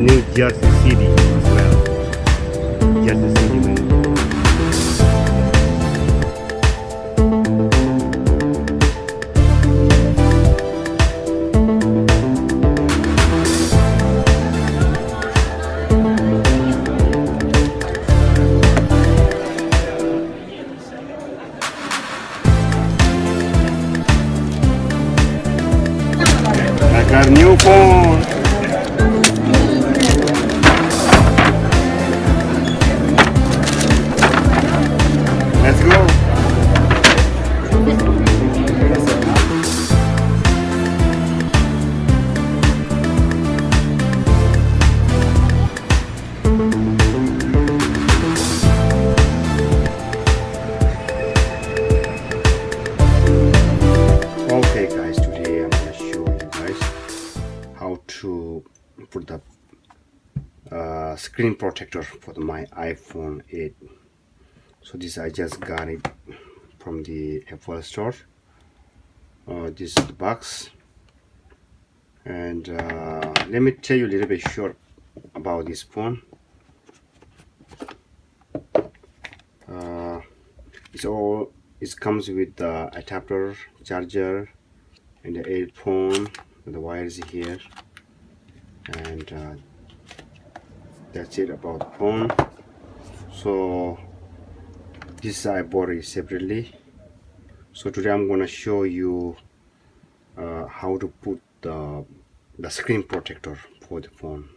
New Jersey City as well. Jersey City, man. I got a new phone. Let's go. Okay guys, today I'm gonna show you guys how to put the screen protector for my iPhone 8. So this I just got it from the Apple store. This is the box, and let me tell you a little bit short about this phone. It comes with the adapter, charger, and the earphone. The wires here, and that's it about the phone. So this I bought it separately. So today I'm gonna show you how to put the screen protector for the phone.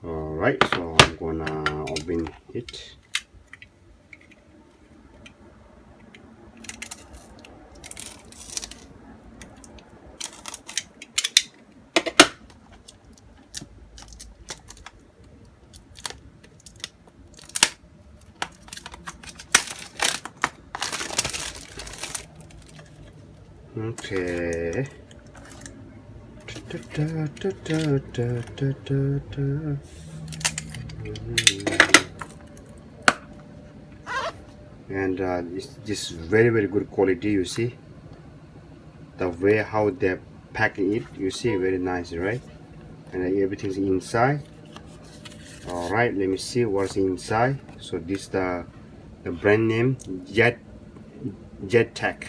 Alright, so I'm gonna open it. Okay. And this very good quality. You see the way how they packing it. You see, very nice, right? And everything's inside. All right, let me see what's inside. So this the brand name Jet Tech.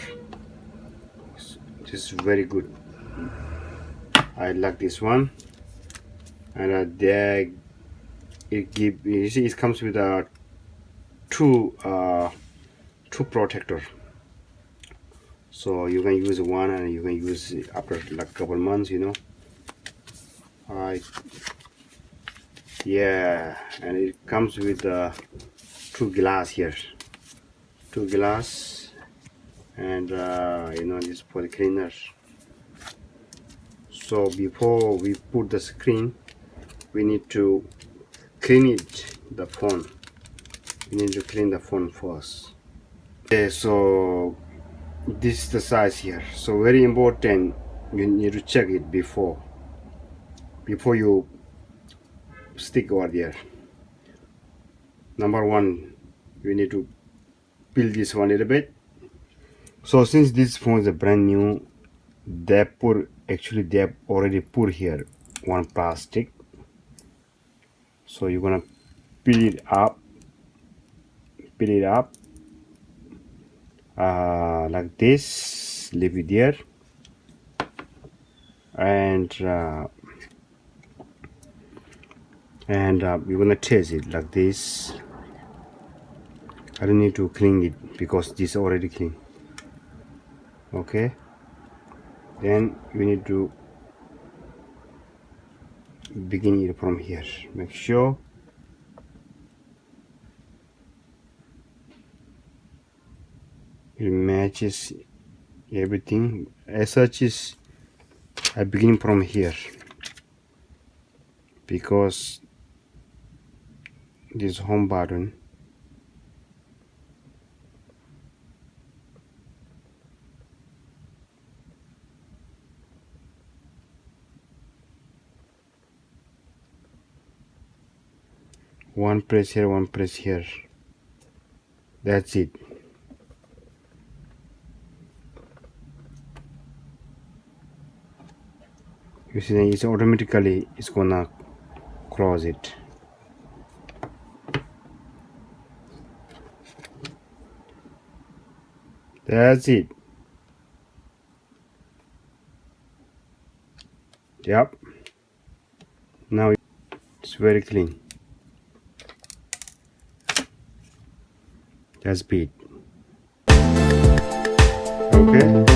This is very good. I like this one. And there it give, you see, it comes with a two protector. So you can use one and you can use it after like couple months, you know. Yeah, and it comes with two glass here, two glass, and you know, this for the cleaner. So before we put the screen, we need to clean it, the phone. We need to clean the phone first. Okay, so this is the size here. So very important, you need to check it before you stick over there. Number one, we need to peel this one a little bit. So since this phone is a brand new, they already put here one plastic. So you're gonna peel it up like this, leave it there, and we're gonna test it like this. I don't need to clean it because this is already clean. Okay, then we need to begin it from here. Make sure it matches everything. As such, is I begin from here because this home button one press here, one press here. That's it. You see, it's automatically it's gonna close it. That's it. Yep. Now it's very clean. That's it. Okay.